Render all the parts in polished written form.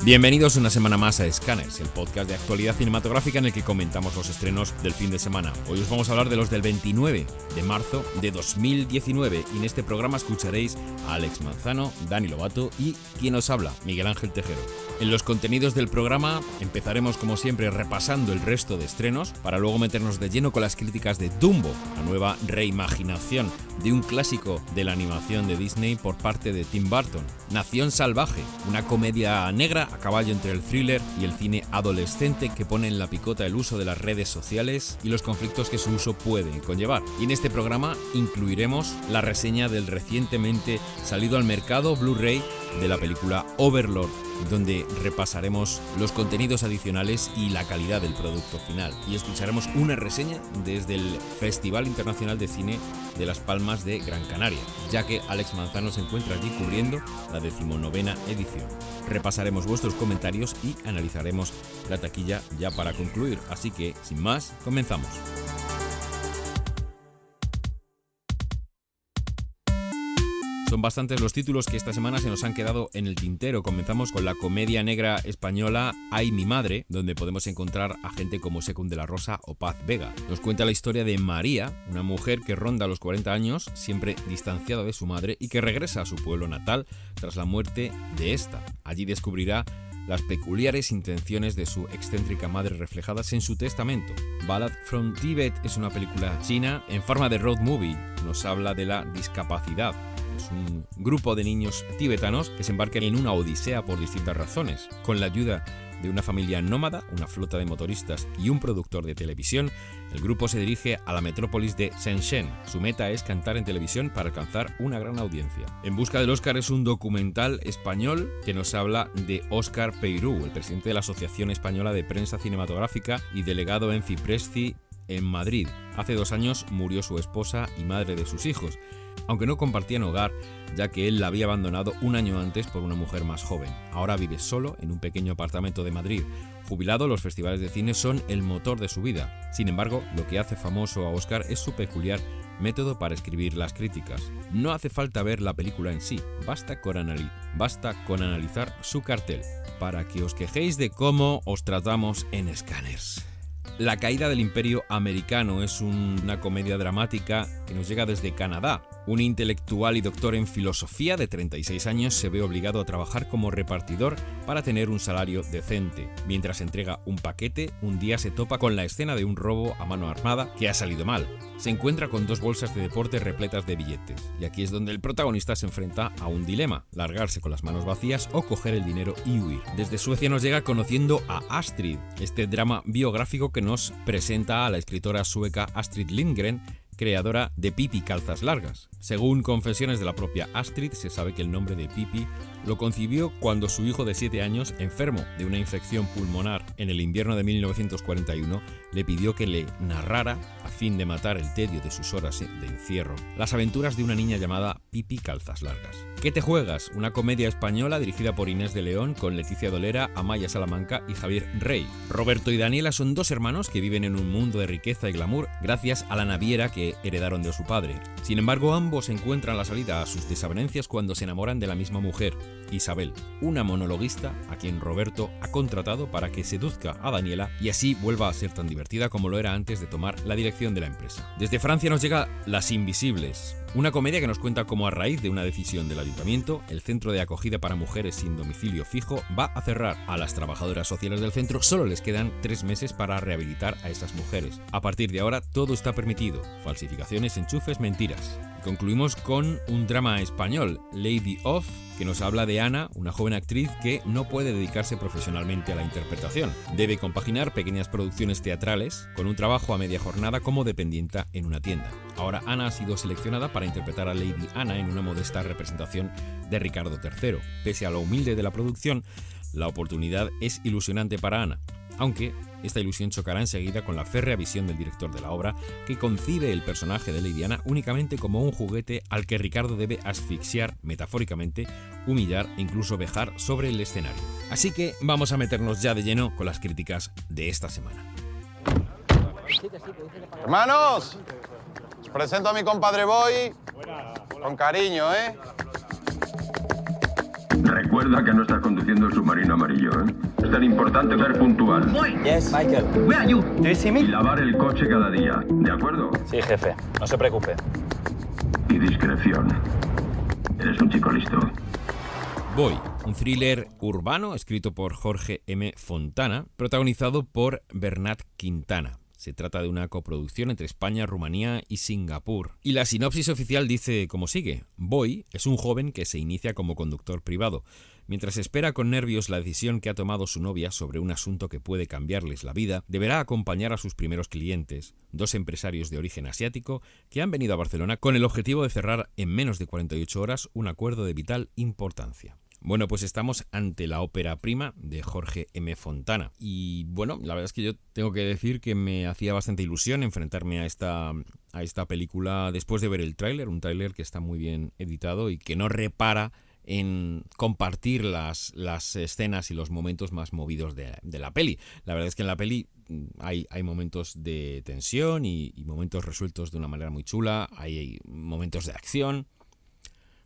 Bienvenidos una semana más a Scanners, el podcast de actualidad cinematográfica en el que comentamos los estrenos del fin de semana. Hoy os vamos a hablar de los del 29 de marzo de 2019 y en este programa escucharéis a Alex Manzano, Dani Lobato y quien os habla, Miguel Ángel Tejero. En los contenidos del programa empezaremos como siempre repasando el resto de estrenos para luego meternos de lleno con las críticas de Dumbo, la nueva reimaginación de un clásico de la animación de Disney por parte de Tim Burton. Nación Salvaje, una comedia negra a caballo entre el thriller y el cine adolescente que pone en la picota el uso de las redes sociales y los conflictos que su uso puede conllevar. Y en este programa incluiremos la reseña del recientemente salido al mercado Blu-ray de la película Overlord, donde repasaremos los contenidos adicionales y la calidad del producto final. Y escucharemos una reseña desde el Festival Internacional de Cine de Las Palmas de Gran Canaria, ya que Alex Manzano se encuentra allí cubriendo la 19ª edición. Repasaremos vuestros comentarios y analizaremos la taquilla ya para concluir. Así que, sin más, comenzamos. Son bastantes los títulos que esta semana se nos han quedado en el tintero. Comenzamos con la comedia negra española Ay mi madre, donde podemos encontrar a gente como Secund de la Rosa o Paz Vega. Nos cuenta la historia de María, una mujer que ronda los 40 años, siempre distanciada de su madre y que regresa a su pueblo natal tras la muerte de esta. Allí descubrirá las peculiares intenciones de su excéntrica madre reflejadas en su testamento. Ballad from Tibet es una película china en forma de road movie. Nos habla de la discapacidad. Es un grupo de niños tibetanos que se embarcan en una odisea por distintas razones. Con la ayuda de una familia nómada, una flota de motoristas y un productor de televisión, el grupo se dirige a la metrópolis de Shenzhen. Su meta es cantar en televisión para alcanzar una gran audiencia. En busca del Oscar es un documental español que nos habla de Óscar Peiró, el presidente de la Asociación Española de Prensa Cinematográfica y delegado en Fipresci en Madrid. Hace 2 años murió su esposa y madre de sus hijos, aunque no compartían hogar, ya que él la había abandonado un año antes por una mujer más joven. Ahora vive solo en un pequeño apartamento de Madrid. Jubilado, los festivales de cine son el motor de su vida. Sin embargo, lo que hace famoso a Óscar es su peculiar método para escribir las críticas. No hace falta ver la película en sí, basta con analizar su cartel, para que os quejéis de cómo os tratamos en Scanners. La caída del Imperio Americano es una comedia dramática que nos llega desde Canadá. Un intelectual y doctor en filosofía de 36 años se ve obligado a trabajar como repartidor para tener un salario decente. Mientras entrega un paquete, un día se topa con la escena de un robo a mano armada que ha salido mal. Se encuentra con 2 bolsas de deporte repletas de billetes. Y aquí es donde el protagonista se enfrenta a un dilema: largarse con las manos vacías o coger el dinero y huir. Desde Suecia nos llega Conociendo a Astrid, este drama biográfico que nos presenta a la escritora sueca Astrid Lindgren, creadora de Pippi Calzas Largas. Según confesiones de la propia Astrid, se sabe que el nombre de Pippi lo concibió cuando su hijo de 7 años, enfermo de una infección pulmonar en el invierno de 1941, le pidió que le narrara, a fin de matar el tedio de sus horas de encierro, las aventuras de una niña llamada Pippi Calzas Largas. ¿Qué te juegas? Una comedia española dirigida por Inés de León con Leticia Dolera, Amaya Salamanca y Javier Rey. Roberto y Daniela son 2 hermanos que viven en un mundo de riqueza y glamour gracias a la naviera que heredaron de su padre. Sin embargo, ambos encuentran la salida a sus desavenencias cuando se enamoran de la misma mujer, Isabel, una monologuista a quien Roberto ha contratado para que seduzca a Daniela y así vuelva a ser tan divertida como lo era antes de tomar la dirección de la empresa. Desde Francia nos llega Las Invisibles, una comedia que nos cuenta cómo a raíz de una decisión del ayuntamiento, el centro de acogida para mujeres sin domicilio fijo va a cerrar. A las trabajadoras sociales del centro solo les quedan 3 meses para rehabilitar a esas mujeres. A partir de ahora todo está permitido: falsificaciones, enchufes, mentiras. Y concluimos con un drama español, Lady of, que nos habla de Ana, una joven actriz que no puede dedicarse profesionalmente a la interpretación. Debe compaginar pequeñas producciones teatrales con un trabajo a media jornada como dependienta en una tienda. Ahora Ana ha sido seleccionada para interpretar a Lady Ana en una modesta representación de Ricardo III. Pese a lo humilde de la producción, la oportunidad es ilusionante para Ana, aunque esta ilusión chocará enseguida con la férrea visión del director de la obra, que concibe el personaje de Lady Ana únicamente como un juguete al que Ricardo debe asfixiar, metafóricamente, humillar e incluso vejar sobre el escenario. Así que vamos a meternos ya de lleno con las críticas de esta semana. Hermanos, os presento a mi compadre Boy con cariño, ¿eh? Recuerda que no estás conduciendo el submarino amarillo, ¿eh? Es tan importante ser puntual. Boy. Yes, Michael. Where are you? Do you see me? Y lavar el coche cada día, ¿de acuerdo? Sí, jefe. No se preocupe. Y discreción. Eres un chico listo. Boy, un thriller urbano escrito por Jorge M. Fontana, protagonizado por Bernat Quintana. Se trata de una coproducción entre España, Rumanía y Singapur. Y la sinopsis oficial dice como sigue. Boy es un joven que se inicia como conductor privado. Mientras espera con nervios la decisión que ha tomado su novia sobre un asunto que puede cambiarles la vida, deberá acompañar a sus primeros clientes, 2 empresarios de origen asiático que han venido a Barcelona con el objetivo de cerrar en menos de 48 horas un acuerdo de vital importancia. Bueno, pues estamos ante la ópera prima de Jorge M. Fontana. Y bueno, la verdad es que yo tengo que decir que me hacía bastante ilusión enfrentarme a esta película después de ver el tráiler, un tráiler que está muy bien editado y que no repara en compartir las escenas y los momentos más movidos de la peli. La verdad es que en la peli hay momentos de tensión y momentos resueltos de una manera muy chula, hay momentos de acción.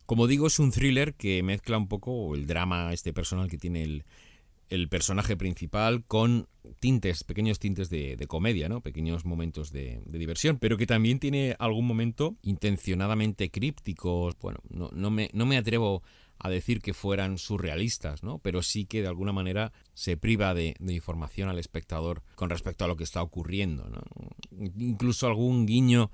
Como digo, es un thriller que mezcla un poco el drama personal que tiene el personaje principal con pequeños tintes de comedia, ¿no? Pequeños momentos de diversión, pero que también tiene algún momento intencionadamente crípticos. Bueno, no me atrevo a decir que fueran surrealistas, ¿no? Pero sí que de alguna manera se priva de información al espectador con respecto a lo que está ocurriendo, ¿no? Incluso algún guiño.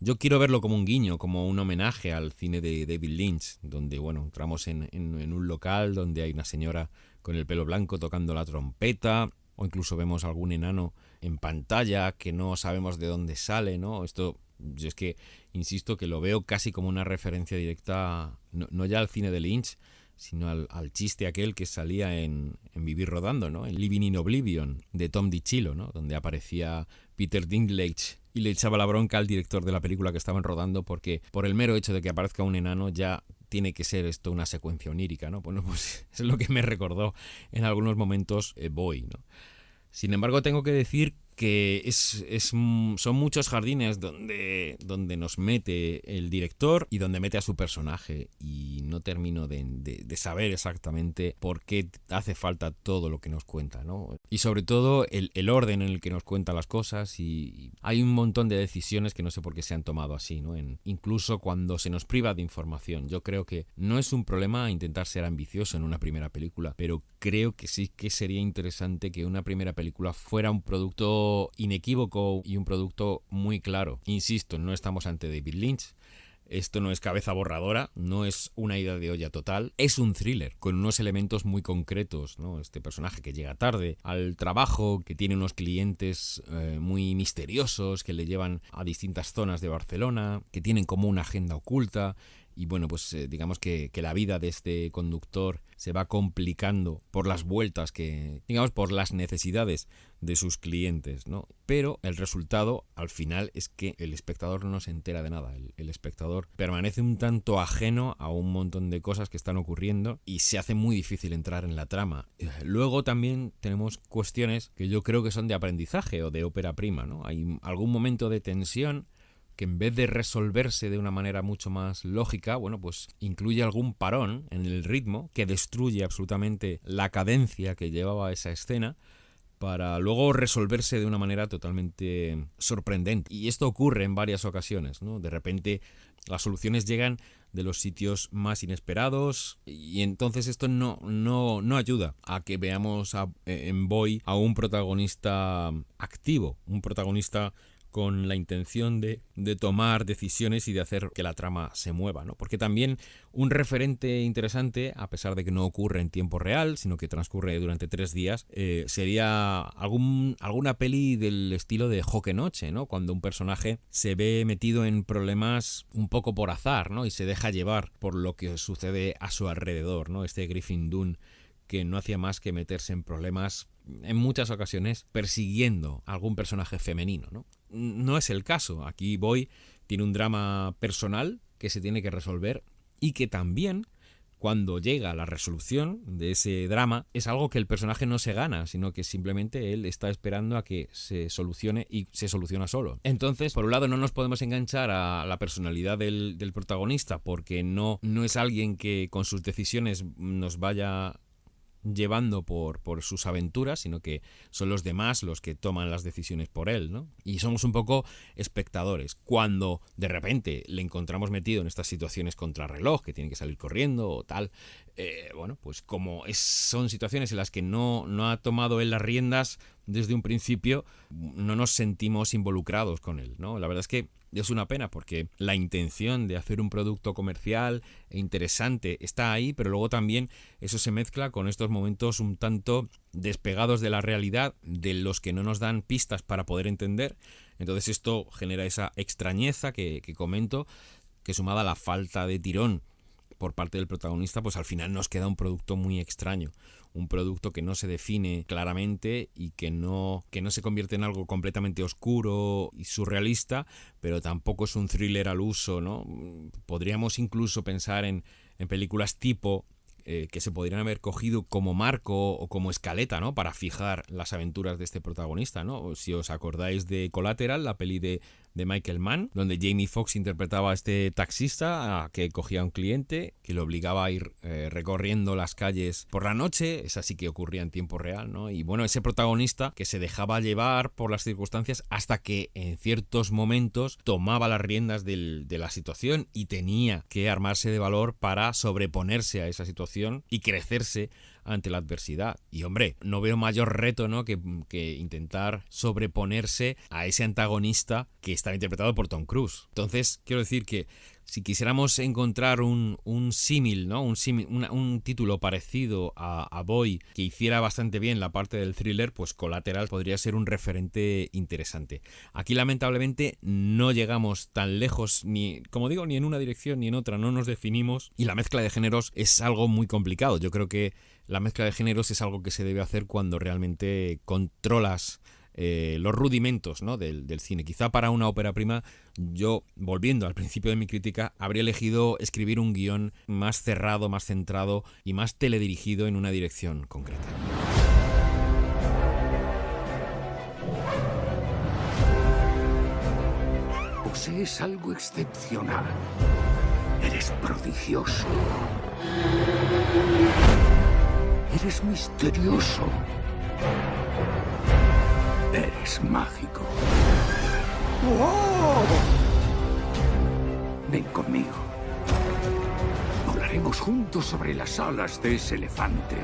Yo quiero verlo como un guiño, como un homenaje al cine de David Lynch, donde, bueno, entramos en un local donde hay una señora con el pelo blanco tocando la trompeta, o incluso vemos algún enano en pantalla que no sabemos de dónde sale, ¿no? Esto, yo es que insisto que lo veo casi como una referencia directa, no ya al cine de Lynch, sino al chiste aquel que salía en Vivir rodando, ¿no? En Living in Oblivion, de Tom DiCillo, ¿no? Donde aparecía Peter Dinklage y le echaba la bronca al director de la película que estaban rodando porque por el mero hecho de que aparezca un enano ya tiene que ser esto una secuencia onírica, ¿no? Bueno, pues es lo que me recordó en algunos momentos Boy, ¿no? Sin embargo, tengo que decir que son muchos jardines donde nos mete el director y donde mete a su personaje, y no termino de saber exactamente por qué hace falta todo lo que nos cuenta, ¿no? Y sobre todo el orden en el que nos cuenta las cosas, y hay un montón de decisiones que no sé por qué se han tomado así, ¿no? Incluso cuando se nos priva de información. Yo creo que no es un problema intentar ser ambicioso en una primera película, pero creo que sí que sería interesante que una primera película fuera un producto inequívoco y un producto muy claro. Insisto, no estamos ante David Lynch. Esto no es cabeza borradora, no es una idea de olla total, es un thriller con unos elementos muy concretos, ¿no? Este personaje que llega tarde al trabajo, que tiene unos clientes muy misteriosos que le llevan a distintas zonas de Barcelona, que tienen como una agenda oculta. Y bueno, pues digamos que la vida de este conductor se va complicando por las vueltas por las necesidades de sus clientes, ¿no? Pero el resultado, al final, es que el espectador no se entera de nada. El espectador permanece un tanto ajeno a un montón de cosas que están ocurriendo y se hace muy difícil entrar en la trama. Luego también tenemos cuestiones que yo creo que son de aprendizaje o de ópera prima, ¿no? Hay algún momento de tensión que en vez de resolverse de una manera mucho más lógica, bueno, pues incluye algún parón en el ritmo que destruye absolutamente la cadencia que llevaba esa escena para luego resolverse de una manera totalmente sorprendente. Y esto ocurre en varias ocasiones, ¿no? De repente las soluciones llegan de los sitios más inesperados y entonces esto no ayuda a que veamos en Boy a un protagonista activo, un protagonista con la intención de tomar decisiones y de hacer que la trama se mueva, ¿no? Porque también un referente interesante, a pesar de que no ocurre en tiempo real, sino que transcurre durante 3 días, sería alguna peli del estilo de Joque Noche, ¿no? Cuando un personaje se ve metido en problemas un poco por azar, ¿no? Y se deja llevar por lo que sucede a su alrededor, ¿no? Este Griffin Dunne que no hacía más que meterse en problemas en muchas ocasiones persiguiendo a algún personaje femenino, ¿no? No es el caso. Aquí Boy tiene un drama personal que se tiene que resolver y que también cuando llega la resolución de ese drama, es algo que el personaje no se gana, sino que simplemente él está esperando a que se solucione y se soluciona solo. Entonces, por un lado, no nos podemos enganchar a la personalidad del protagonista porque no es alguien que con sus decisiones nos vaya llevando por sus aventuras, sino que son los demás los que toman las decisiones por él, ¿no? Y somos un poco espectadores. Cuando de repente le encontramos metido en estas situaciones contrarreloj, que tiene que salir corriendo o tal, bueno, pues como son situaciones en las que no ha tomado él las riendas desde un principio, no nos sentimos involucrados con él, ¿no? La verdad es que es una pena porque la intención de hacer un producto comercial e interesante está ahí, pero luego también eso se mezcla con estos momentos un tanto despegados de la realidad, de los que no nos dan pistas para poder entender. Entonces esto genera esa extrañeza que comento, que sumada a la falta de tirón por parte del protagonista, pues al final nos queda un producto muy extraño. Un producto que no se define claramente y que no se convierte en algo completamente oscuro y surrealista, pero tampoco es un thriller al uso, ¿no? Podríamos incluso pensar en películas tipo que se podrían haber cogido como marco o como escaleta, ¿no? Para fijar las aventuras de este protagonista, ¿no? Si os acordáis de Collateral, la peli de Michael Mann, donde Jamie Foxx interpretaba a este taxista que cogía a un cliente, que lo obligaba a ir recorriendo las calles por la noche. Esa sí que ocurría en tiempo real, ¿no? Y bueno, ese protagonista que se dejaba llevar por las circunstancias hasta que en ciertos momentos tomaba las riendas de la situación y tenía que armarse de valor para sobreponerse a esa situación y crecerse ante la adversidad. Y hombre, no veo mayor reto, ¿no? que intentar sobreponerse a ese antagonista que estaba interpretado por Tom Cruise. Entonces, quiero decir que si quisiéramos encontrar un símil, ¿no? Un título parecido a Boy que hiciera bastante bien la parte del thriller, pues Collateral podría ser un referente interesante. Aquí lamentablemente no llegamos tan lejos, ni, como digo, ni en una dirección ni en otra, no nos definimos, y la mezcla de géneros es algo muy complicado. Yo creo que la mezcla de géneros es algo que se debe hacer cuando realmente controlas los rudimentos, ¿no? del cine. Quizá para una ópera prima, yo, volviendo al principio de mi crítica, habría elegido escribir un guión más cerrado, más centrado y más teledirigido en una dirección concreta. Posees algo excepcional. Eres prodigioso. Eres misterioso. Eres mágico. ¡Oh! Ven conmigo. Volaremos juntos sobre las alas de ese elefante.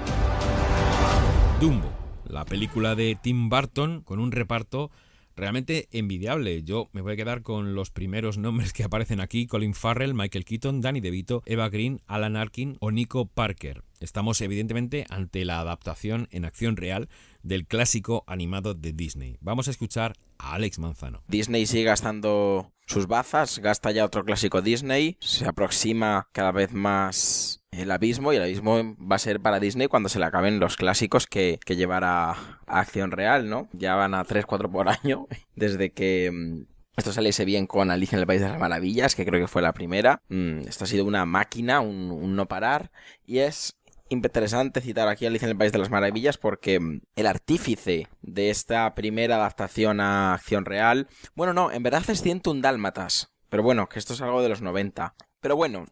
Dumbo, la película de Tim Burton con un reparto realmente envidiable. Yo me voy a quedar con los primeros nombres que aparecen aquí: Colin Farrell, Michael Keaton, Danny DeVito, Eva Green, Alan Arkin o Nico Parker. Estamos evidentemente ante la adaptación en acción real del clásico animado de Disney. Vamos a escuchar a Alex Manzano. Disney sigue gastando sus bazas, gasta ya otro clásico Disney, se aproxima cada vez más el abismo, y el abismo va a ser para Disney cuando se le acaben los clásicos que llevará a acción real, ¿no? Ya van a 3-4 por año desde que esto saliese bien con Alicia en el País de las Maravillas, que creo que fue la primera. Esto ha sido una máquina, un no parar, y es interesante citar aquí a Alicia en el País de las Maravillas porque el artífice de esta primera adaptación a acción real, bueno, no, en verdad es 101 Dálmatas, pero bueno, que esto es algo de los 90. Pero bueno,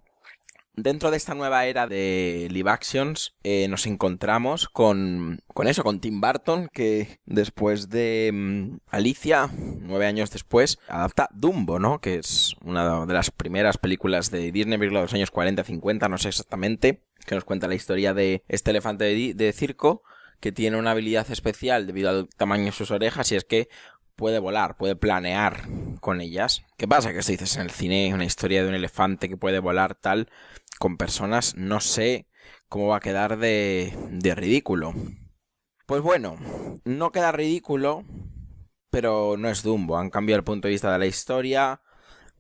dentro de esta nueva era de live actions nos encontramos con Tim Burton, que después de Alicia, 9 años después, adapta Dumbo, ¿no? Que es una de las primeras películas de Disney, de los años 40-50, no sé exactamente, que nos cuenta la historia de este elefante de circo que tiene una habilidad especial debido al tamaño de sus orejas, y es que puede volar, puede planear con ellas. ¿Qué pasa? Que si dices en el cine una historia de un elefante que puede volar tal con personas, no sé cómo va a quedar de ridículo. Pues bueno, no queda ridículo, pero no es Dumbo. Han cambiado el punto de vista de la historia,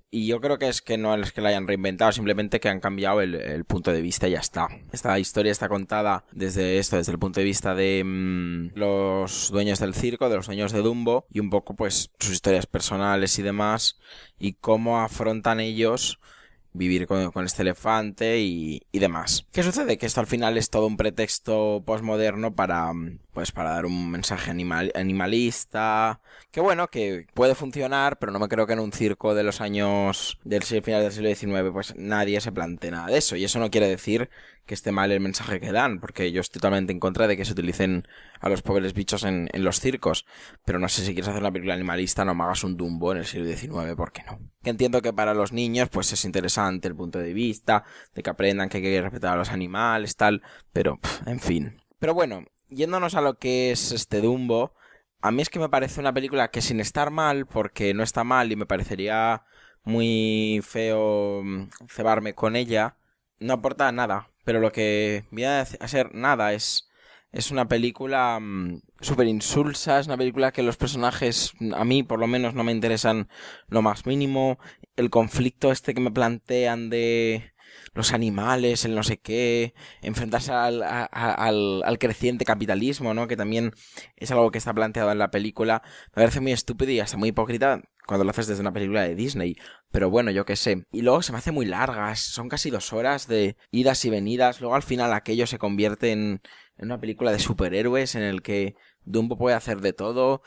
y yo creo que es que no es que la hayan reinventado, simplemente que han cambiado el punto de vista y ya está. Esta historia está contada desde el punto de vista de los dueños del circo, de los dueños de Dumbo, y un poco pues sus historias personales y demás, y cómo afrontan ellos vivir con este elefante y demás. ¿Qué sucede? Que esto al final es todo un pretexto postmoderno para dar un mensaje animalista, que bueno, que puede funcionar, pero no me creo que en un circo de los años del final del siglo XIX pues nadie se plantee nada de eso, y eso no quiere decir que esté mal el mensaje que dan, porque yo estoy totalmente en contra de que se utilicen a los pobres bichos en los circos, pero no sé, si quieres hacer una película animalista, no me hagas un Dumbo en el siglo XIX, ¿por qué no? Que entiendo que para los niños pues es interesante el punto de vista, de que aprendan que hay que respetar a los animales, tal, pero en fin. Pero bueno, yéndonos a lo que es este Dumbo, a mí es que me parece una película que, sin estar mal, porque no está mal y me parecería muy feo cebarme con ella, no aporta nada. Pero lo que viene a ser nada es una película súper insulsa, es una película que los personajes, a mí por lo menos, no me interesan lo más mínimo. El conflicto este que me plantean de los animales, el no sé qué, enfrentarse al creciente capitalismo, ¿no? Que también es algo que está planteado en la película. Me parece muy estúpido y hasta muy hipócrita cuando lo haces desde una película de Disney. Pero bueno, yo qué sé. Y luego se me hace muy largas. Son casi 2 horas de idas y venidas. Luego al final aquello se convierte en una película de superhéroes en el que Dumbo puede hacer de todo.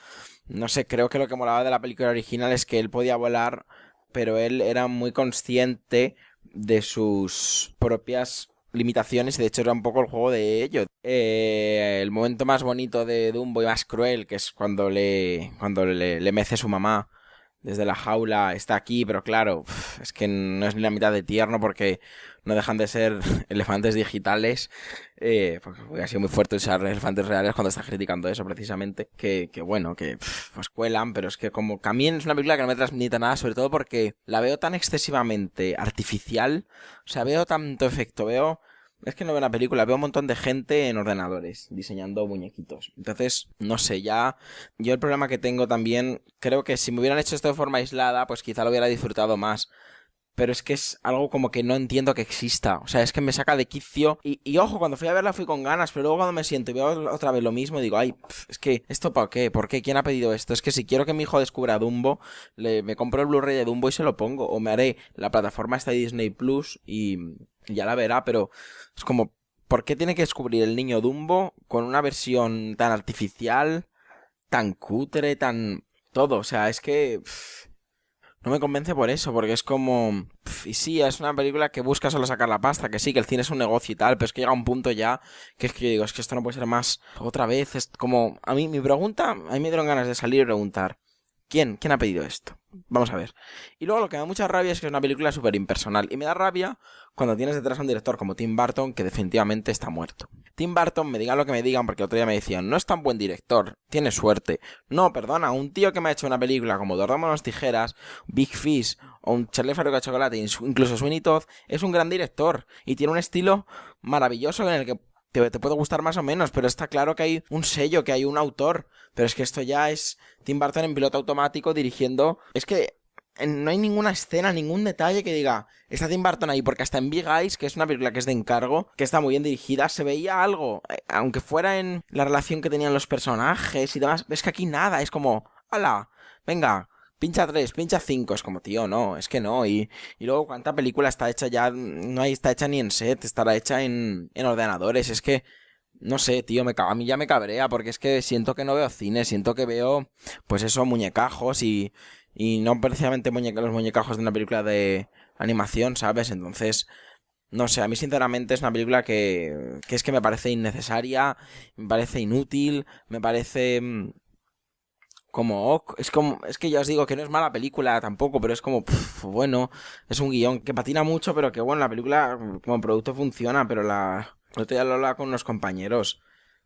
No sé, creo que lo que molaba de la película original es que él podía volar, pero él era muy consciente de sus propias limitaciones, y de hecho era un poco el juego de ello. El momento más bonito de Dumbo y más cruel, que es cuando le mece su mamá desde la jaula, está aquí, pero claro, es que no es ni la mitad de tierno, porque no dejan de ser elefantes digitales, porque ha sido muy fuerte usar elefantes reales cuando está criticando eso precisamente, que bueno, que pues cuelan, pero es que como que a mí es una película que no me transmite nada, sobre todo porque la veo tan excesivamente artificial, o sea, veo tanto efecto, es que no veo una película, veo un montón de gente en ordenadores diseñando muñequitos. Entonces, no sé, ya yo el problema que tengo también, creo que si me hubieran hecho esto de forma aislada, pues quizá lo hubiera disfrutado más. Pero es que es algo como que no entiendo que exista. O sea, es que me saca de quicio. Y ojo, cuando fui a verla fui con ganas, pero luego cuando me siento y veo otra vez lo mismo, digo, ay, es que ¿esto para qué? ¿Por qué? ¿Quién ha pedido esto? Es que si quiero que mi hijo descubra Dumbo, me compro el Blu-ray de Dumbo y se lo pongo. O me haré la plataforma esta de Disney Plus y ya la verá, pero es como, ¿por qué tiene que descubrir el niño Dumbo con una versión tan artificial, tan cutre, tan todo? O sea, es que no me convence por eso, porque es como y sí, es una película que busca solo sacar la pasta, que sí, que el cine es un negocio y tal, pero es que llega un punto ya que es que yo digo, es que esto no puede ser más otra vez. Es como, a mí me dieron ganas de salir y preguntar, ¿Quién ha pedido esto? Vamos a ver. Y luego lo que me da mucha rabia es que es una película súper impersonal. Y me da rabia cuando tienes detrás a un director como Tim Burton, que definitivamente está muerto. Tim Burton, me digan lo que me digan, porque el otro día me decían, no es tan buen director, tiene suerte. No, perdona, un tío que me ha hecho una película como Dos Manos Tijeras, Big Fish o un Charlie Fábrica de Chocolate, incluso Sweeney Todd, es un gran director. Y tiene un estilo maravilloso en el que te puede gustar más o menos, pero está claro que hay un sello, que hay un autor. Pero es que esto ya es Tim Burton en piloto automático dirigiendo. Es que no hay ninguna escena, ningún detalle que diga, está Tim Burton ahí, porque hasta en Big Eyes, que es una película que es de encargo, que está muy bien dirigida, se veía algo, aunque fuera en la relación que tenían los personajes y demás. Es que aquí nada, es como, ¡hala! Venga, pincha 3, pincha 5, es como, tío, no, es que no. Y luego, ¿cuánta película está hecha ya? No está hecha ni en set, estará hecha en ordenadores. Es que, no sé, tío, a mí ya me cabrea, porque es que siento que no veo cine, siento que veo, pues eso, muñecajos y no precisamente los muñecajos de una película de animación, ¿sabes? Entonces, no sé, a mí sinceramente es una película que es que me parece innecesaria, me parece inútil, me parece es que ya os digo que no es mala película tampoco, pero es como, bueno, es un guión que patina mucho, pero que bueno, la película como producto funciona, pero el otro día lo hablaba con unos compañeros.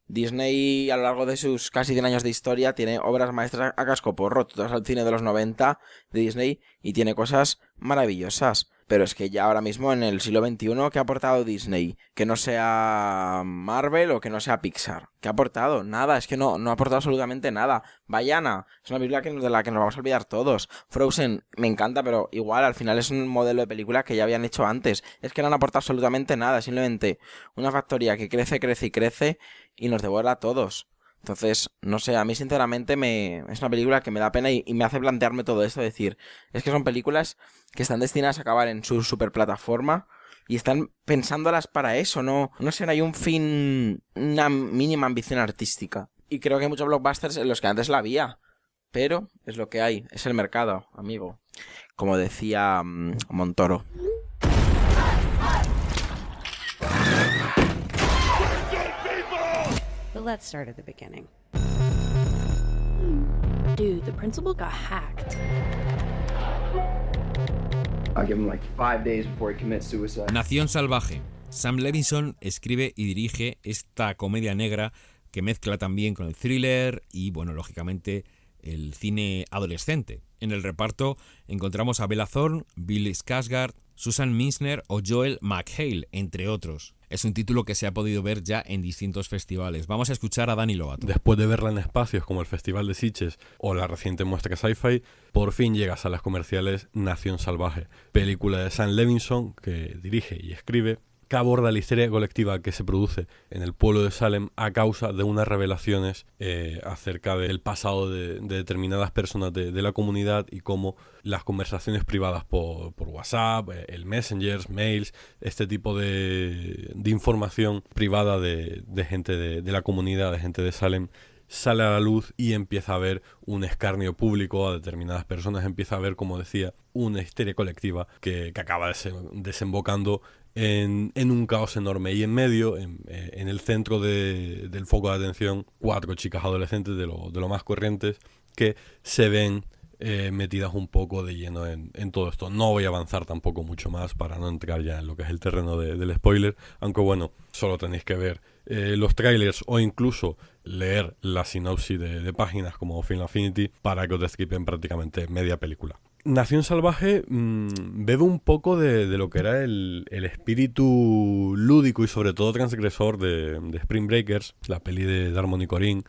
Disney, a lo largo de sus casi 100 años de historia, tiene obras maestras a cascoporro. Tú vas al cine de los 90 de Disney y tiene cosas maravillosas. Pero es que ya ahora mismo, en el siglo XXI, ¿qué ha aportado Disney? Que no sea Marvel o que no sea Pixar. ¿Qué ha aportado? Nada, es que no ha aportado absolutamente nada. Vaiana, es una película de la que nos vamos a olvidar todos. Frozen, me encanta, pero igual, al final es un modelo de película que ya habían hecho antes. Es que no han aportado absolutamente nada, simplemente una factoría que crece, crece y crece y nos devora a todos. Entonces, no sé, a mí sinceramente es una película que me da pena y me hace plantearme todo esto, decir, es que son películas que están destinadas a acabar en su superplataforma y están pensándolas para eso, no sé, no hay un fin, una mínima ambición artística. Y creo que hay muchos blockbusters en los que antes la había, pero es lo que hay, es el mercado, amigo, como decía Montoro. But let's start at the beginning. Dude, the principal got hacked. I'll give him like 5 days before he commits suicide. Nación Salvaje. Sam Levinson escribe y dirige esta comedia negra que mezcla también con el thriller y, bueno, lógicamente, el cine adolescente. En el reparto encontramos a Bella Thorne, Bill Skarsgård, Susan Misner o Joel McHale, entre otros. Es un título que se ha podido ver ya en distintos festivales. Vamos a escuchar a Dani Lovato. Después de verla en espacios como el Festival de Sitges o la reciente muestra Sci-Fi, por fin llega a salas comerciales Nación Salvaje, película de Sam Levinson que dirige y escribe, que aborda la histeria colectiva que se produce en el pueblo de Salem a causa de unas revelaciones acerca del pasado de determinadas personas de la comunidad y cómo las conversaciones privadas por WhatsApp, el Messenger, mails, este tipo de información privada de gente de la comunidad, de gente de Salem, sale a la luz y empieza a haber un escarnio público a determinadas personas, empieza a haber, como decía, una histeria colectiva que acaba desembocando en un caos enorme. Y en medio, en el centro del foco de atención, 4 chicas adolescentes de lo más corrientes que se ven metidas un poco de lleno en todo esto. No voy a avanzar tampoco mucho más para no entrar ya en lo que es el terreno del spoiler, aunque bueno, solo tenéis que ver los trailers o incluso leer la sinopsis de páginas como Film Affinity para que os destripen prácticamente media película. Nación Salvaje bebe un poco de lo que era el espíritu lúdico y sobre todo transgresor de Spring Breakers, la peli de Harmony Korine,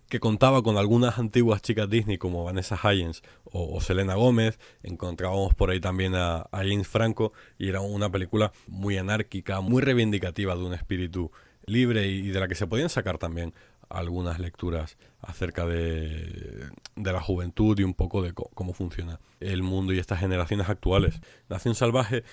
que contaba con algunas antiguas chicas Disney como Vanessa Hudgens o Selena Gómez. Encontrábamos por ahí también a James Franco y era una película muy anárquica, muy reivindicativa de un espíritu libre y de la que se podían sacar también algunas lecturas acerca de la juventud y un poco de cómo funciona el mundo y estas generaciones actuales. Nación Salvaje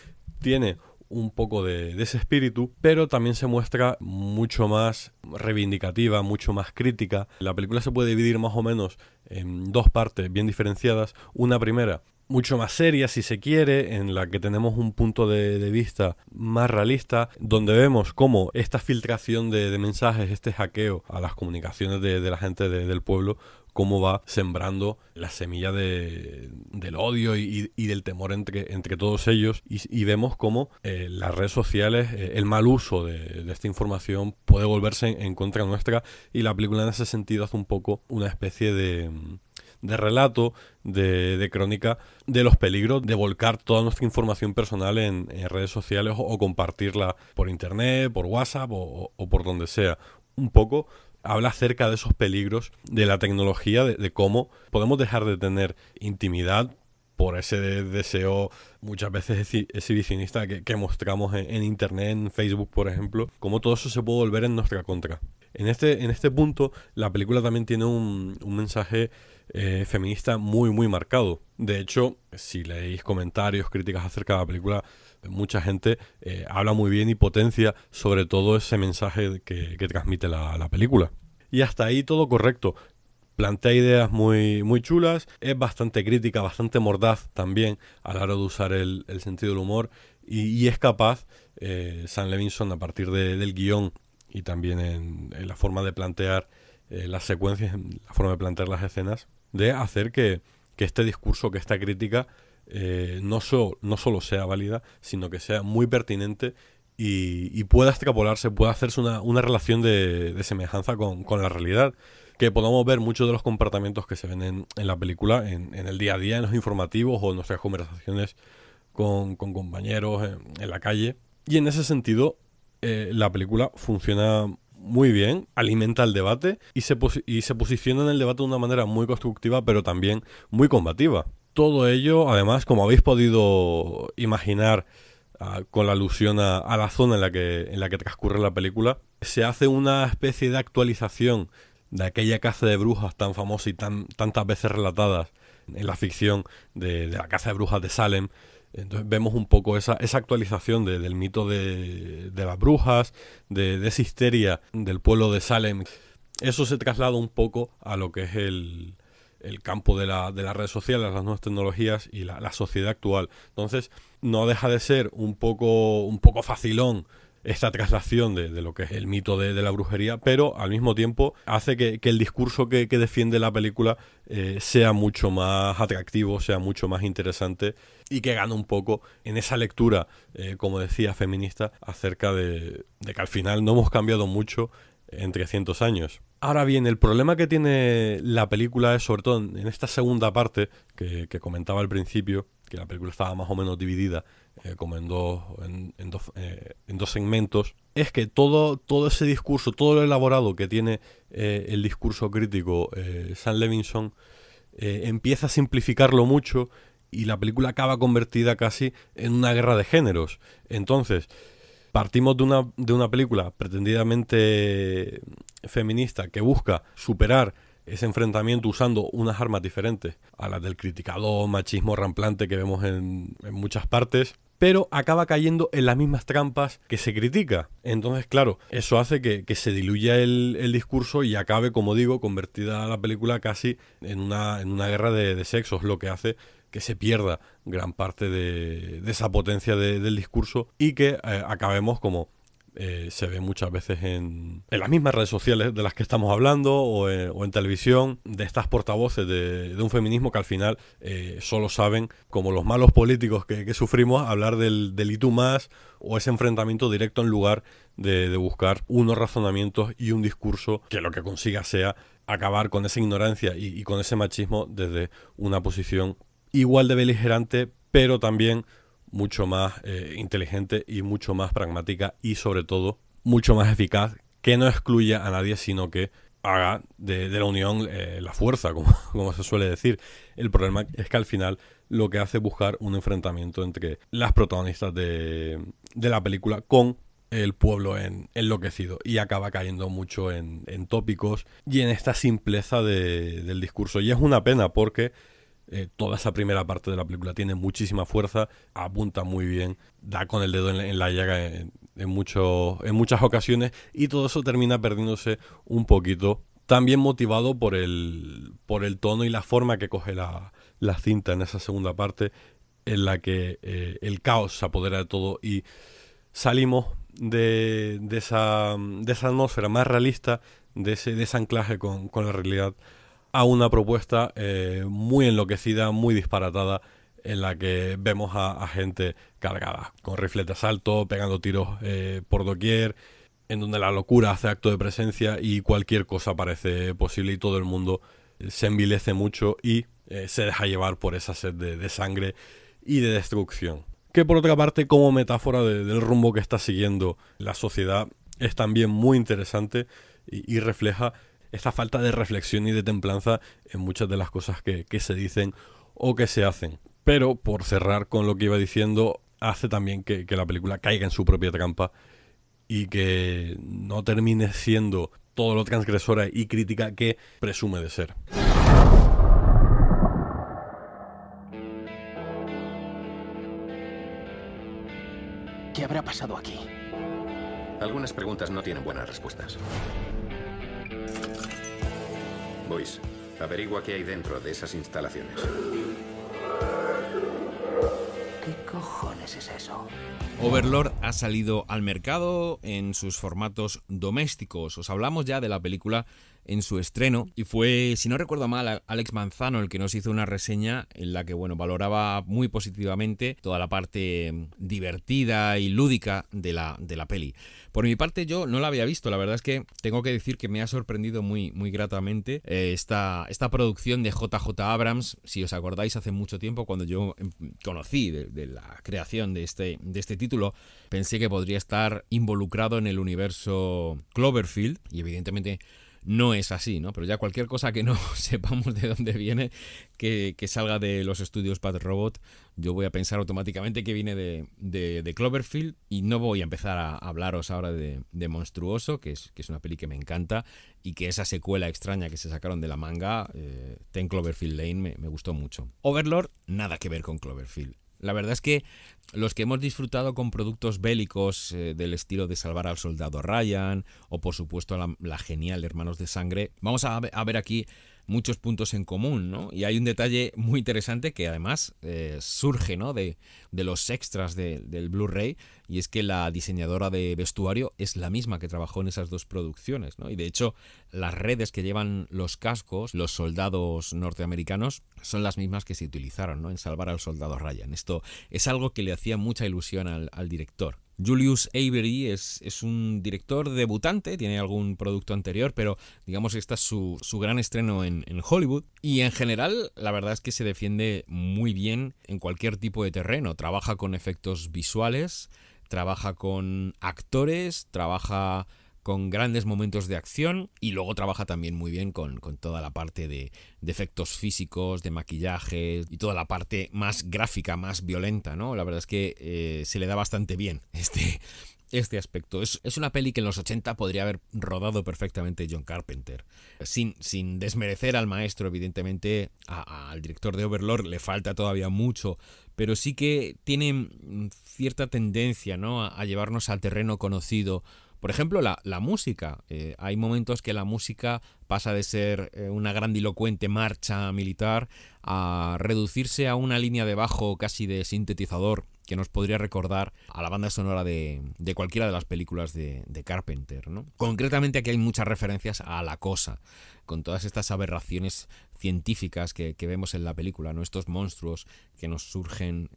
tiene un poco de ese espíritu, pero también se muestra mucho más reivindicativa, mucho más crítica. La película se puede dividir más o menos en 2 partes bien diferenciadas. Una primera, mucho más seria si se quiere, en la que tenemos un punto de vista más realista, donde vemos cómo esta filtración de mensajes, este hackeo a las comunicaciones de la gente del pueblo, cómo va sembrando la semilla del odio y del temor entre todos ellos, y vemos cómo las redes sociales, el mal uso de esta información puede volverse en contra nuestra, y la película en ese sentido hace un poco una especie de relato, de crónica de los peligros de volcar toda nuestra información personal en redes sociales o compartirla por internet, por WhatsApp o por donde sea. Un poco habla acerca de esos peligros de la tecnología, de cómo podemos dejar de tener intimidad por ese deseo muchas veces exhibicionista que mostramos en internet, en Facebook, por ejemplo, cómo todo eso se puede volver en nuestra contra. En este punto, la película también tiene un mensaje feminista muy, muy marcado. De hecho, si leéis comentarios, críticas acerca de la película, mucha gente habla muy bien y potencia sobre todo ese mensaje que transmite la película. Y hasta ahí todo correcto. Plantea ideas muy, muy chulas, es bastante crítica, bastante mordaz también a la hora de usar el sentido del humor y es capaz, Sam Levinson, a partir del guión y también en la forma de plantear las secuencias, en la forma de plantear las escenas, de hacer que este discurso, que esta crítica no solo sea válida, sino que sea muy pertinente y pueda extrapolarse, pueda hacerse una relación de semejanza con la realidad. Que podamos ver muchos de los comportamientos que se ven en la película, en el día a día, en los informativos o en nuestras conversaciones con compañeros en la calle. Y en ese sentido, la película funciona muy bien, alimenta el debate y se posiciona en el debate de una manera muy constructiva, pero también muy combativa. Todo ello, además, como habéis podido imaginar, con la alusión a la zona en la que transcurre la película, se hace una especie de actualización de aquella caza de brujas tan famosa y tantas veces relatadas en la ficción de la caza de brujas de Salem. Entonces vemos un poco esa actualización del mito de las brujas, de esa histeria del pueblo de Salem. Eso se traslada un poco a lo que es el campo de las redes sociales, las nuevas tecnologías y la sociedad actual. Entonces no deja de ser un poco facilón esta traslación de lo que es el mito de la brujería, pero al mismo tiempo hace que el discurso que defiende la película sea mucho más atractivo, sea mucho más interesante y que gane un poco en esa lectura, como decía, feminista, acerca de que al final no hemos cambiado mucho en 300 años. Ahora bien, el problema que tiene la película es, sobre todo en esta segunda parte que comentaba al principio, que la película estaba más o menos dividida como en dos segmentos, es que todo ese discurso, todo lo elaborado que tiene el discurso crítico Sam Levinson, empieza a simplificarlo mucho y la película acaba convertida casi en una guerra de géneros. Entonces, partimos de una película pretendidamente feminista que busca superar ese enfrentamiento usando unas armas diferentes a las del criticado machismo ramplante que vemos en muchas partes, pero acaba cayendo en las mismas trampas que se critica. Entonces, claro, eso hace que se diluya el discurso y acabe, como digo, convertida la película casi en una guerra de sexos, lo que hace que se pierda gran parte de esa potencia del discurso y que acabemos como se ve muchas veces en las mismas redes sociales de las que estamos hablando o en televisión, de estas portavoces de un feminismo que al final solo saben, como los malos políticos que sufrimos, hablar del y tú más o ese enfrentamiento directo en lugar de buscar unos razonamientos y un discurso que lo que consiga sea acabar con esa ignorancia y con ese machismo desde una posición igual de beligerante, pero también mucho más inteligente y mucho más pragmática y sobre todo mucho más eficaz, que no excluya a nadie, sino que haga de la unión la fuerza, como se suele decir. El problema es que al final lo que hace es buscar un enfrentamiento entre las protagonistas de la película con el pueblo enloquecido y acaba cayendo mucho en tópicos y en esta simpleza del discurso. Y es una pena porque toda esa primera parte de la película tiene muchísima fuerza, apunta muy bien, da con el dedo en la llaga en muchas ocasiones y todo eso termina perdiéndose un poquito, también motivado por el tono y la forma que coge la cinta en esa segunda parte, en la que el caos se apodera de todo y salimos de esa atmósfera más realista, de ese anclaje con la realidad, a una propuesta muy enloquecida, muy disparatada, en la que vemos a gente cargada, con rifles de asalto, pegando tiros por doquier, en donde la locura hace acto de presencia y cualquier cosa parece posible y todo el mundo se envilece mucho y se deja llevar por esa sed de sangre y de destrucción. Que por otra parte, como metáfora del rumbo que está siguiendo la sociedad, es también muy interesante y refleja esta falta de reflexión y de templanza en muchas de las cosas que se dicen o que se hacen. Pero, por cerrar con lo que iba diciendo, hace también que la película caiga en su propia trampa y que no termine siendo todo lo transgresora y crítica que presume de ser. ¿Qué habrá pasado aquí? Algunas preguntas no tienen buenas respuestas. Boyce, averigua qué hay dentro de esas instalaciones. ¿Qué cojones es eso? Overlord ha salido al mercado en sus formatos domésticos. Os hablamos ya de la película en su estreno y fue, si no recuerdo mal, Alex Manzano el que nos hizo una reseña en la que, valoraba muy positivamente toda la parte divertida y lúdica de la peli. Por mi parte, yo no la había visto. La verdad es que tengo que decir que me ha sorprendido muy, muy gratamente esta producción de JJ Abrams. Si os acordáis, hace mucho tiempo, cuando yo conocí de la creación de este título, pensé que podría estar involucrado en el universo Cloverfield y evidentemente no es así, ¿no? Pero ya cualquier cosa que no sepamos de dónde viene, que salga de los estudios Bad Robot, yo voy a pensar automáticamente que viene de Cloverfield, y no voy a empezar a hablaros ahora de Monstruoso, que es una peli que me encanta, y que esa secuela extraña que se sacaron de la manga, Ten Cloverfield Lane, me gustó mucho. Overlord, nada que ver con Cloverfield. La verdad es que los que hemos disfrutado con productos bélicos del estilo de Salvar al Soldado Ryan, o por supuesto la genial Hermanos de Sangre, vamos a ver aquí muchos puntos en común, ¿no? Y hay un detalle muy interesante que además surge, ¿no?, de los extras del Blu-ray, y es que la diseñadora de vestuario es la misma que trabajó en esas dos producciones, ¿no? Y de hecho las redes que llevan los cascos, los soldados norteamericanos, son las mismas que se utilizaron, ¿no?, en Salvar al Soldado Ryan. Esto es algo que le hacía mucha ilusión al director. Julius Avery es un director debutante, tiene algún producto anterior, pero digamos que este es su gran estreno en Hollywood, y en general la verdad es que se defiende muy bien en cualquier tipo de terreno. Trabaja con efectos visuales, trabaja con actores, trabaja con grandes momentos de acción, y luego trabaja también muy bien con toda la parte de efectos físicos, de maquillaje y toda la parte más gráfica, más violenta, ¿no? La verdad es que se le da bastante bien este aspecto. Es una peli que en los 80 podría haber rodado perfectamente John Carpenter. Sin desmerecer al maestro, evidentemente, al director de Overlord le falta todavía mucho, pero sí que tiene cierta tendencia, ¿no?, a llevarnos al terreno conocido. Por ejemplo, la música. Hay momentos que la música pasa de ser una grandilocuente marcha militar a reducirse a una línea de bajo casi de sintetizador que nos podría recordar a la banda sonora de cualquiera de las películas de Carpenter, ¿no? Concretamente aquí hay muchas referencias a La Cosa, con todas estas aberraciones científicas que vemos en la película, ¿no? Estos monstruos que nos surgen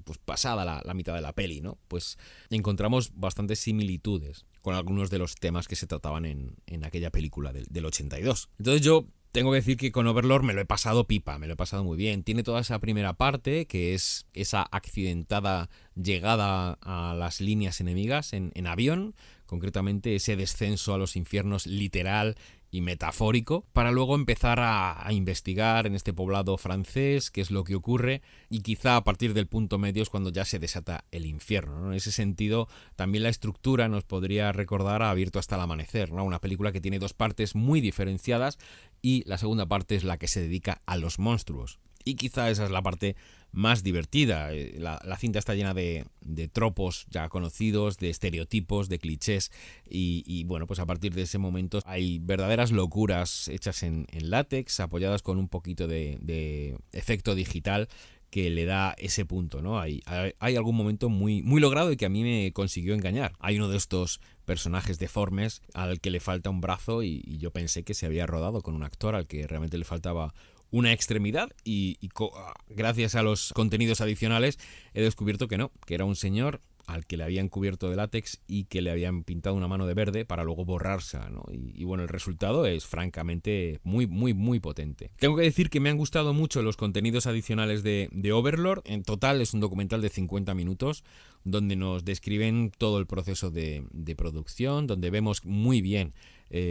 pues pasada la mitad de la peli, ¿no? Pues encontramos bastantes similitudes con algunos de los temas que se trataban en aquella película del 82. Entonces yo tengo que decir que con Overlord me lo he pasado pipa, me lo he pasado muy bien. Tiene toda esa primera parte, que es esa accidentada llegada a las líneas enemigas en avión, concretamente ese descenso a los infiernos literal y metafórico, para luego empezar a investigar en este poblado francés qué es lo que ocurre, y quizá a partir del punto medio es cuando ya se desata el infierno, ¿no? En ese sentido, también la estructura nos podría recordar a Abierto hasta el amanecer, ¿no? Una película que tiene dos partes muy diferenciadas, y la segunda parte es la que se dedica a los monstruos. Y quizá esa es la parte más divertida. La cinta está llena de tropos ya conocidos, de estereotipos, de clichés, y bueno, pues a partir de ese momento hay verdaderas locuras hechas en látex, apoyadas con un poquito de efecto digital que le da ese punto, ¿no? Hay algún momento muy, muy logrado y que a mí me consiguió engañar. Hay uno de estos personajes deformes al que le falta un brazo, y yo pensé que se había rodado con un actor al que realmente le faltaba una extremidad, y gracias a los contenidos adicionales he descubierto que no, que era un señor al que le habían cubierto de látex y que le habían pintado una mano de verde para luego borrarse, ¿no? Y bueno, el resultado es francamente muy, muy, muy potente. Tengo que decir que me han gustado mucho los contenidos adicionales de Overlord. En total es un documental de 50 minutos donde nos describen todo el proceso de producción, donde vemos muy bien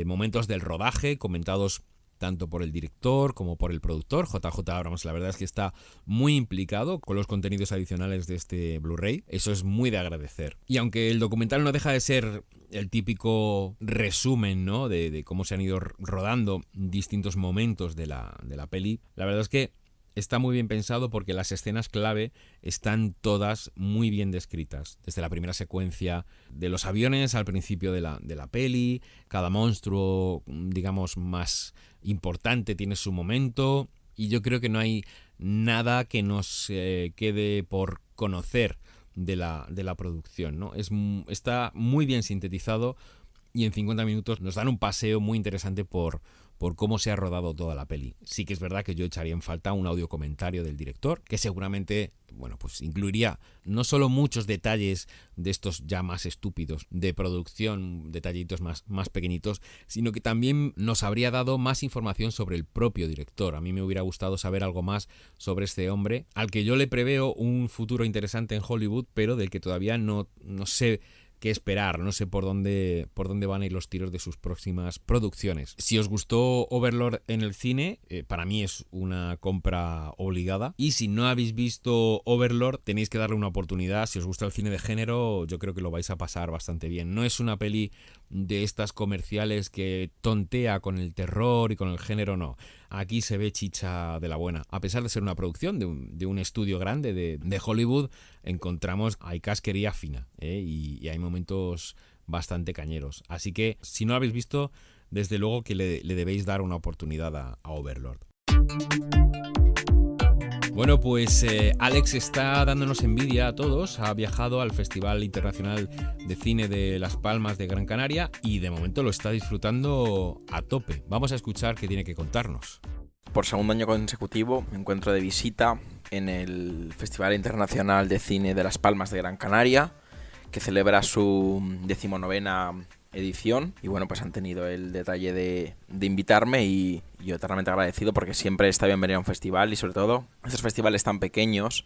momentos del rodaje comentados tanto por el director como por el productor, JJ Abrams. La verdad es que está muy implicado con los contenidos adicionales de este Blu-ray. Eso es muy de agradecer. Y aunque el documental no deja de ser el típico resumen, ¿no?, de cómo se han ido rodando distintos momentos de la peli, la verdad es que está muy bien pensado porque las escenas clave están todas muy bien descritas. Desde la primera secuencia de los aviones al principio de la peli, cada monstruo, digamos, más importante tiene su momento, y yo creo que no hay nada que nos quede por conocer de la producción, ¿no? Está muy bien sintetizado, y en 50 minutos nos dan un paseo muy interesante por cómo se ha rodado toda la peli. Sí que es verdad que yo echaría en falta un audio comentario del director, que seguramente, bueno, pues incluiría no solo muchos detalles de estos ya más estúpidos de producción, detallitos más pequeñitos, sino que también nos habría dado más información sobre el propio director. A mí me hubiera gustado saber algo más sobre este hombre, al que yo le preveo un futuro interesante en Hollywood, pero del que todavía no sé qué esperar, no sé por dónde van a ir los tiros de sus próximas producciones. Si os gustó Overlord en el cine, para mí es una compra obligada. Y si no habéis visto Overlord, tenéis que darle una oportunidad. Si os gusta el cine de género, yo creo que lo vais a pasar bastante bien. No es una peli de estas comerciales que tontea con el terror y con el género, no. Aquí se ve chicha de la buena. A pesar de ser una producción de un estudio grande de Hollywood, encontramos hay casquería fina, y hay momentos bastante cañeros. Así que si no lo habéis visto, desde luego que le debéis dar una oportunidad a Overlord. Bueno, pues Alex está dándonos envidia a todos. Ha viajado al Festival Internacional de Cine de Las Palmas de Gran Canaria y de momento lo está disfrutando a tope. Vamos a escuchar qué tiene que contarnos. Por segundo año consecutivo me encuentro de visita en el Festival Internacional de Cine de Las Palmas de Gran Canaria, que celebra su 19ª edición, y bueno, pues han tenido el detalle de invitarme y yo eternamente agradecido, porque siempre está bien venir a un festival, y sobre todo estos festivales tan pequeños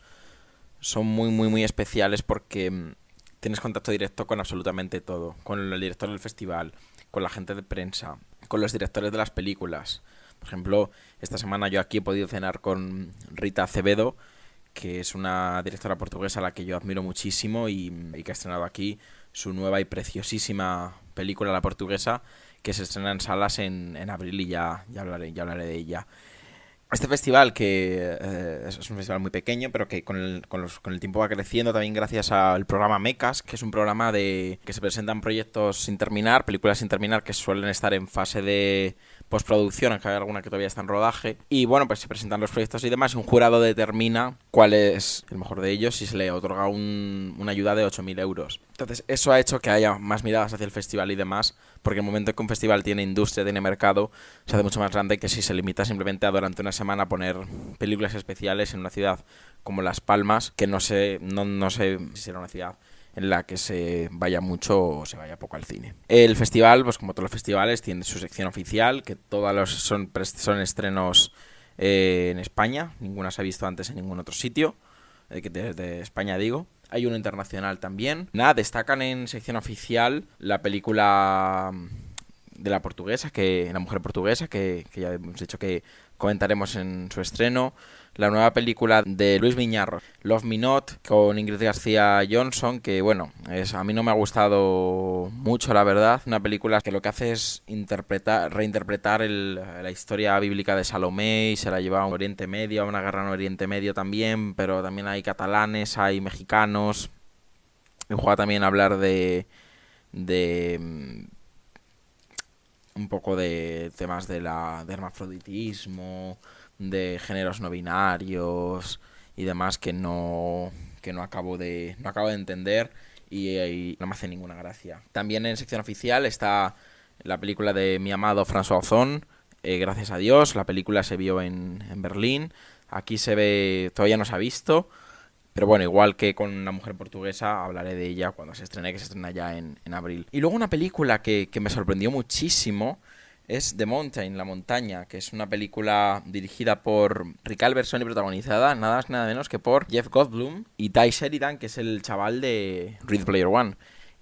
son muy muy muy especiales porque tienes contacto directo con absolutamente todo, con el director del festival, con la gente de prensa, con los directores de las películas. Por ejemplo, esta semana yo aquí he podido cenar con Rita Acevedo, que es una directora portuguesa a la que yo admiro muchísimo y que ha estrenado aquí su nueva y preciosísima película, La Portuguesa, que se estrena en salas en abril, y ya hablaré de ella. Este festival, que es un festival muy pequeño, pero que con el tiempo va creciendo también gracias al programa MECAS, que es un programa que se presentan proyectos sin terminar, películas sin terminar, que suelen estar en fase de postproducción, aunque hay alguna que todavía está en rodaje. Y bueno, pues se presentan los proyectos y demás, y un jurado determina cuál es el mejor de ellos y se le otorga una ayuda de 8.000 euros. Entonces eso ha hecho que haya más miradas hacia el festival y demás, porque el momento en que un festival tiene industria, tiene mercado, se hace mucho más grande que si se limita simplemente a durante una semana poner películas especiales en una ciudad como Las Palmas, que no sé si será una ciudad en la que se vaya mucho o se vaya poco al cine. El festival, pues como todos los festivales, tiene su sección oficial, que todas son estrenos en España, ninguna se ha visto antes en ningún otro sitio, de España digo. Hay uno internacional también. Destacan en sección oficial la película de La Portuguesa, La Mujer Portuguesa, que ya hemos dicho que comentaremos en su estreno. La nueva película de Luis Miñarro, Love Me Not, con Ingrid García Johnson, que bueno, a mí no me ha gustado mucho, la verdad. Una película que lo que hace es reinterpretar la historia bíblica de Salomé, y se la lleva a Oriente Medio, a una guerra en Oriente Medio también, pero también hay catalanes, hay mexicanos. Y juega también a hablar de un poco de temas de hermafroditismo, de géneros no binarios y demás, que no acabo de entender y no me hace ninguna gracia. También en sección oficial está la película de mi amado François Ozon, Gracias a Dios. La película se vio en Berlín, aquí se ve, todavía no se ha visto, pero bueno, igual que con La Mujer Portuguesa, hablaré de ella cuando se estrene, que se estrena ya en abril. Y luego una película que me sorprendió muchísimo es The Mountain, La Montaña, que es una película dirigida por Rick Alberson y protagonizada nada más nada menos que por Jeff Goldblum y Ty Sheridan, que es el chaval de Ready Player One.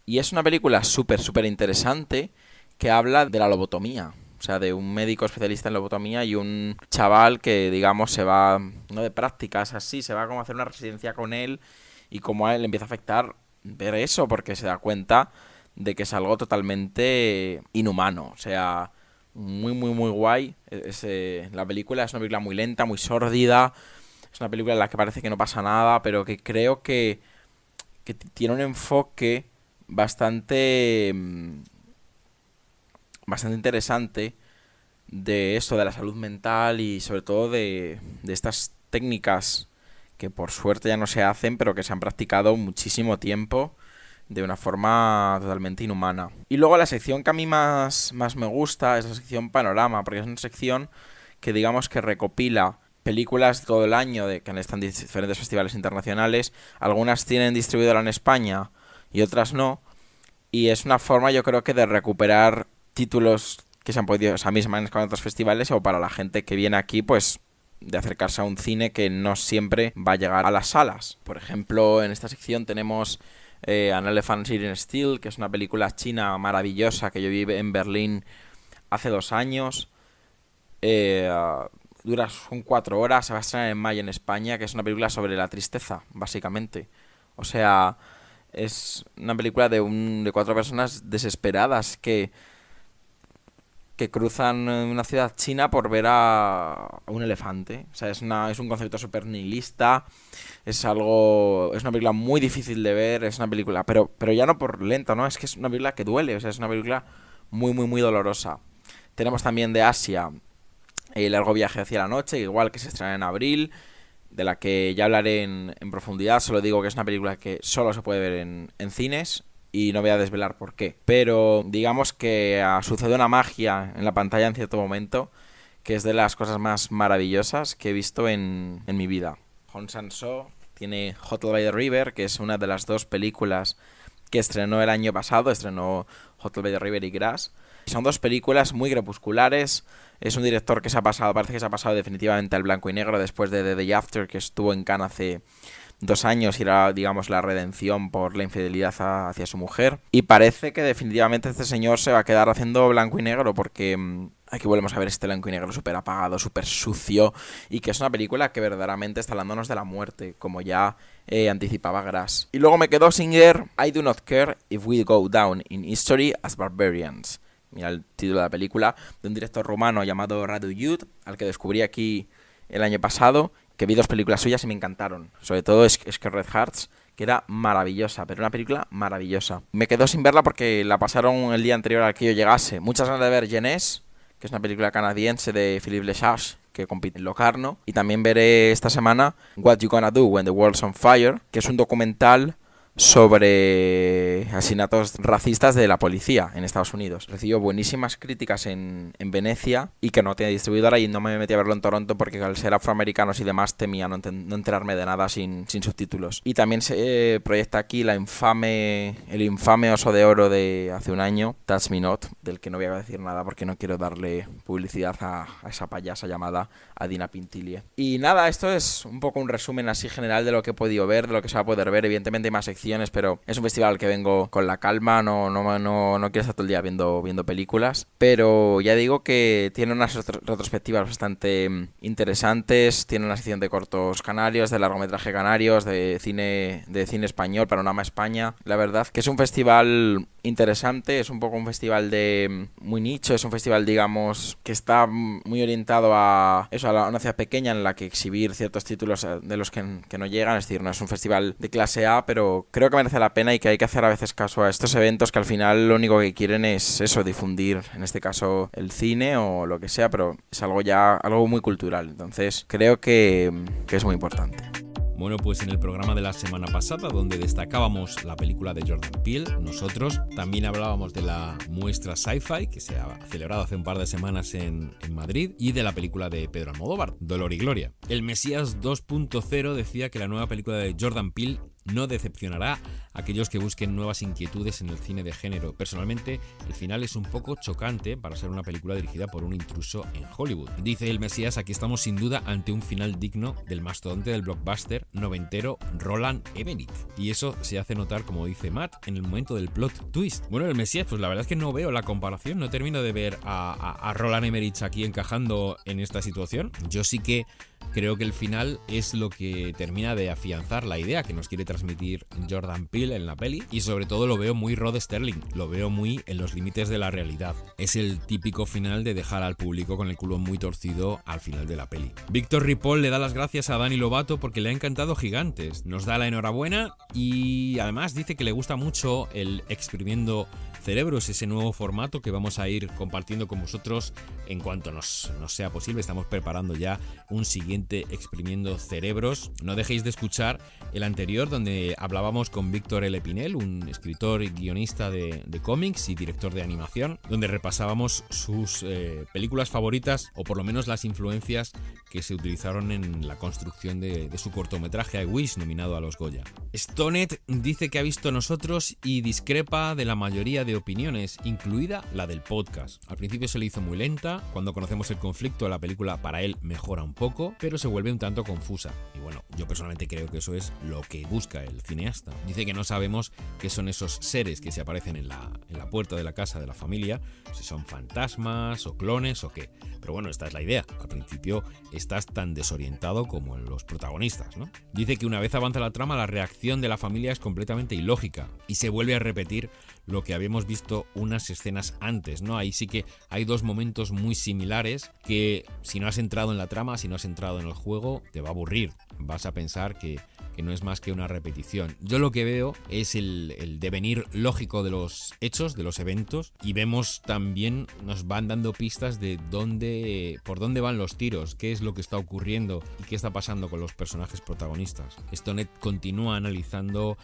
Y es una película súper interesante que habla de la lobotomía. O sea, de un médico especialista en lobotomía y un chaval que, digamos, se va, no de prácticas así, se va como a hacer una residencia con él, y como a él le empieza a afectar ver eso, porque se da cuenta de que es algo totalmente inhumano. O sea, muy guay. La película es una película muy lenta, muy sórdida. Es una película en la que parece que no pasa nada, pero que creo que tiene un enfoque bastante interesante de esto, de la salud mental, y sobre todo de estas técnicas que por suerte ya no se hacen, pero que se han practicado muchísimo tiempo de una forma totalmente inhumana. Y luego la sección que a mí más me gusta es la sección Panorama, porque es una sección que, digamos, que recopila películas todo el año que están en diferentes festivales internacionales. Algunas tienen distribuidora en España y otras no, y es una forma, yo creo, que de recuperar títulos que se han podido, o sea, a mí se me han escapado en otros festivales, o para la gente que viene aquí, pues de acercarse a un cine que no siempre va a llegar a las salas. Por ejemplo, en esta sección tenemos An Elephant Eating Steel, que es una película china maravillosa que yo vi en Berlín hace 2 años. Son 4 horas, se va a estrenar en mayo en España, que es una película sobre la tristeza, básicamente. O sea, es una película de 4 personas desesperadas que cruzan una ciudad china por ver a un elefante. O sea, es un concepto súper nihilista. Es una película muy difícil de ver. Es una película, pero ya no por lenta, ¿no? Es que es una película que duele. O sea, es una película muy, muy, muy dolorosa. Tenemos también de Asia El largo viaje hacia la noche, igual, que se estrena en abril, de la que ya hablaré en profundidad. Solo digo que es una película que solo se puede ver en cines. Y no voy a desvelar por qué. Pero digamos que sucede una magia en la pantalla en cierto momento, que es de las cosas más maravillosas que he visto en mi vida. Hong Sang-soo tiene Hotel by the River, que es una de las 2 películas que estrenó el año pasado. Estrenó Hotel by the River y Grass. Son 2 películas muy crepusculares. Es un director que parece que se ha pasado definitivamente al blanco y negro después de The Day After, que estuvo en Cannes hace 2 años y era, digamos, la redención por la infidelidad hacia su mujer. Y parece que definitivamente este señor se va a quedar haciendo blanco y negro, porque aquí volvemos a ver este blanco y negro súper apagado, súper sucio, y que es una película que verdaderamente está hablándonos de la muerte, como ya anticipaba Grass. Y luego me quedó sin ver I Do Not Care If We Go Down in History as Barbarians. Mira el título de la película, de un director rumano llamado Radu Yud, al que descubrí aquí el año pasado, que vi 2 películas suyas y me encantaron. Sobre todo Scarlet Hearts, que era maravillosa, pero una película maravillosa. Me quedo sin verla porque la pasaron el día anterior al que yo llegase. Muchas ganas de ver Jeunesse, que es una película canadiense de Philippe Lesage, que compite en Locarno. Y también veré esta semana What You Gonna Do When the World's on Fire, que es un documental sobre asesinatos racistas de la policía en Estados Unidos. Recibió buenísimas críticas en Venecia y que no tiene distribuidora, y no me metí a verlo en Toronto porque al ser afroamericanos y demás temía no enterarme de nada sin subtítulos. Y también se proyecta aquí el infame Oso de Oro de hace un año, Touch Me Not, del que no voy a decir nada porque no quiero darle publicidad a esa payasa llamada Adina Pintilie. Y nada, esto es un poco un resumen así general de lo que he podido ver, de lo que se va a poder ver. Evidentemente hay más secciones, pero es un festival al que vengo con la calma, no quiero estar todo el día viendo películas, pero ya digo que tiene unas retrospectivas bastante interesantes, tiene una sección de cortos canarios, de largometraje canarios, de cine español, Panorama España. La verdad que es un festival interesante, es un poco un festival de muy nicho, es un festival, digamos, que está muy orientado a una ciudad pequeña en la que exhibir ciertos títulos de los que no llegan. Es decir, no es un festival de clase A, pero creo que merece la pena y que hay que hacer a veces caso a estos eventos que al final lo único que quieren es eso, difundir, en este caso el cine o lo que sea, pero es algo muy cultural. Entonces creo que es muy importante. Bueno, pues en el programa de la semana pasada, donde destacábamos la película de Jordan Peele, nosotros también hablábamos de la muestra Sci-Fi, que se ha celebrado hace un par de semanas en Madrid, y de la película de Pedro Almodóvar, Dolor y Gloria. El Mesías 2.0 decía que la nueva película de Jordan Peele no decepcionará a aquellos que busquen nuevas inquietudes en el cine de género. Personalmente, el final es un poco chocante para ser una película dirigida por un intruso en Hollywood. Dice el Mesías, aquí estamos sin duda ante un final digno del mastodonte del blockbuster noventero Roland Emmerich. Y eso se hace notar, como dice Matt, en el momento del plot twist. Bueno, el Mesías, pues la verdad es que no veo la comparación, no termino de ver a Roland Emmerich aquí encajando en esta situación. Yo sí que creo que el final es lo que termina de afianzar la idea que nos quiere transmitir Jordan Peele en la peli, y sobre todo lo veo muy Rod Sterling, lo veo muy en los límites de la realidad. Es el típico final de dejar al público con el culo muy torcido al final de la peli. Víctor Ripoll le da las gracias a Dani Lovato porque le ha encantado Gigantes, nos da la enhorabuena y además dice que le gusta mucho el Exprimiendo Cerebros, ese nuevo formato que vamos a ir compartiendo con vosotros en cuanto nos sea posible. Estamos preparando ya un siguiente Exprimiendo Cerebros. No dejéis de escuchar el anterior, donde hablábamos con Víctor L. Pinel, un escritor y guionista de cómics y director de animación, donde repasábamos sus películas favoritas, o por lo menos las influencias que se utilizaron en la construcción de su cortometraje I Wish, nominado a los Goya. Stonet dice que ha visto Nosotros y discrepa de la mayoría de opiniones, incluida la del podcast. Al principio se le hizo muy lenta, cuando conocemos el conflicto la película para él mejora un poco, pero se vuelve un tanto confusa. Y bueno, yo personalmente creo que eso es lo que busca el cineasta. Dice que no sabemos qué son esos seres que se aparecen en la puerta de la casa de la familia, si son fantasmas o clones o qué. Pero bueno, esta es la idea. Al principio estás tan desorientado como los protagonistas, ¿no? Dice que una vez avanza la trama, la reacción de la familia es completamente ilógica y se vuelve a repetir lo que habíamos visto unas escenas antes, ¿no? Ahí sí que hay dos momentos muy similares que si no has entrado en la trama, si no has entrado en el juego, te va a aburrir. Vas a pensar que no es más que una repetición. Yo lo que veo es el devenir lógico de los hechos, de los eventos, y vemos también, nos van dando pistas de por dónde van los tiros, qué es lo que está ocurriendo y qué está pasando con los personajes protagonistas. Stonet continúa analizando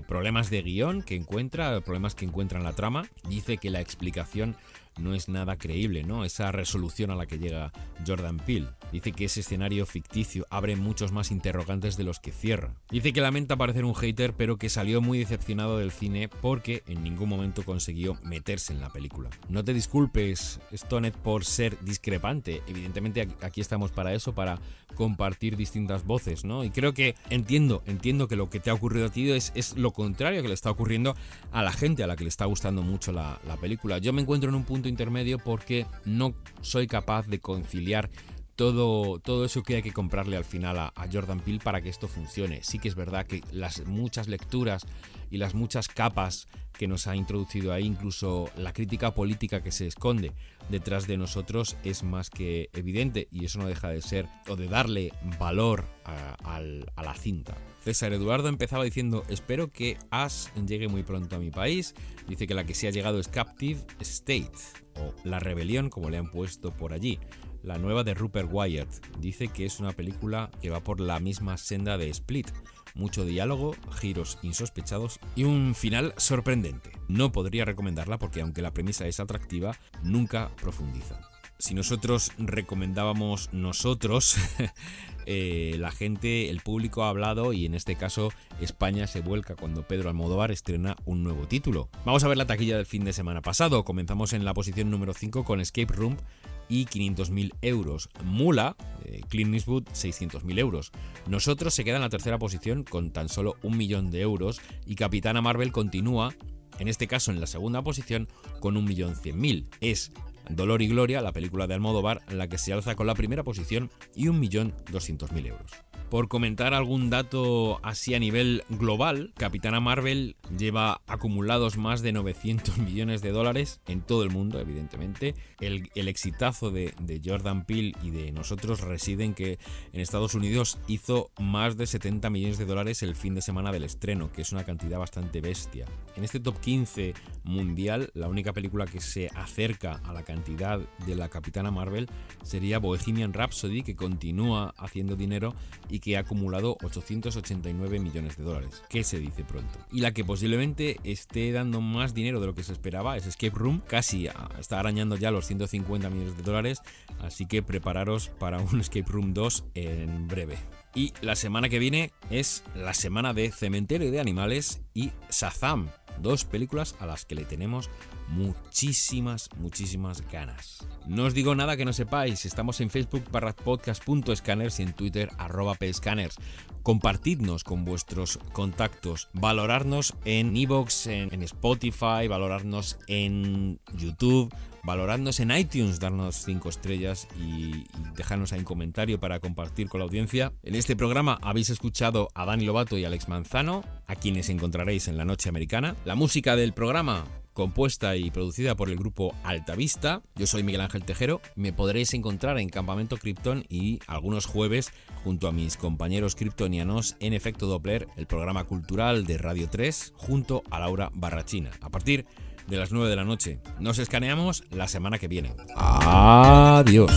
problemas de guión que encuentra, problemas que encuentra en la trama. Dice que la explicación no es nada creíble, ¿no? Esa resolución a la que llega Jordan Peele. Dice que ese escenario ficticio abre muchos más interrogantes de los que cierra. Dice que lamenta parecer un hater, pero que salió muy decepcionado del cine porque en ningún momento consiguió meterse en la película. No te disculpes, Stonet, por ser discrepante. Evidentemente aquí estamos para eso, para compartir distintas voces, ¿no? Y creo que entiendo que lo que te ha ocurrido a ti es lo contrario que le está ocurriendo a la gente a la que le está gustando mucho la película. Yo me encuentro en un punto intermedio porque no soy capaz de conciliar todo eso que hay que comprarle al final a Jordan Peele para que esto funcione. Sí que es verdad que las muchas lecturas y las muchas capas que nos ha introducido ahí, incluso la crítica política que se esconde detrás de Nosotros, es más que evidente, y eso no deja de ser o de darle valor a la cinta. César Eduardo empezaba diciendo: espero que Us llegue muy pronto a mi país. Dice que la que sí ha llegado es Captive State, o La Rebelión, como le han puesto por allí, la nueva de Rupert Wyatt. Dice que es una película que va por la misma senda de Split. Mucho diálogo, giros insospechados y un final sorprendente. No podría recomendarla porque, aunque la premisa es atractiva, nunca profundiza. Si nosotros recomendábamos Nosotros, la gente, el público ha hablado, y en este caso España se vuelca cuando Pedro Almodóvar estrena un nuevo título. Vamos a ver la taquilla del fin de semana pasado. Comenzamos en la posición número 5 con Escape Room y 500.000 euros. Mula, Clint Eastwood, 600.000 euros. Nosotros se queda en la tercera posición con tan solo 1 millón de euros, y Capitana Marvel continúa, en este caso en la segunda posición, con 1.100.000. Es Dolor y Gloria, la película de Almodóvar, la que se alza con la primera posición y 1.200.000 euros. Por comentar algún dato así a nivel global, Capitana Marvel lleva acumulados más de 900 millones de dólares en todo el mundo, evidentemente. El exitazo de Jordan Peele y de Nosotros reside en que en Estados Unidos hizo más de 70 millones de dólares el fin de semana del estreno, que es una cantidad bastante bestia. En este top 15 mundial, la única película que se acerca a la cantidad de la Capitana Marvel sería Bohemian Rhapsody, que continúa haciendo dinero y que ha acumulado 889 millones de dólares, que se dice pronto. Y la que posiblemente esté dando más dinero de lo que se esperaba es Escape Room, casi está arañando ya los 150 millones de dólares, así que prepararos para un Escape Room 2 en breve. Y la semana que viene es la semana de Cementerio de Animales y Shazam, dos películas a las que le tenemos muchísimas ganas. No os digo nada que no sepáis. Estamos en Facebook /podcast.scanners y en Twitter @pscanners. Compartidnos con vuestros contactos, valorarnos en iVoox, en Spotify, valorarnos en YouTube, valorarnos en iTunes, darnos 5 estrellas y dejarnos ahí un comentario para compartir con la audiencia. En este programa habéis escuchado a Dani Lobato y Alex Manzano, a quienes encontraréis en La Noche Americana. La música del programa, compuesta y producida por el grupo Altavista. Yo soy Miguel Ángel Tejero. Me podréis encontrar en Campamento Krypton y algunos jueves junto a mis compañeros kryptonianos en Efecto Doppler, el programa cultural de Radio 3, junto a Laura Barrachina, a partir de las 9 de la noche. Nos escaneamos la semana que viene. Adiós.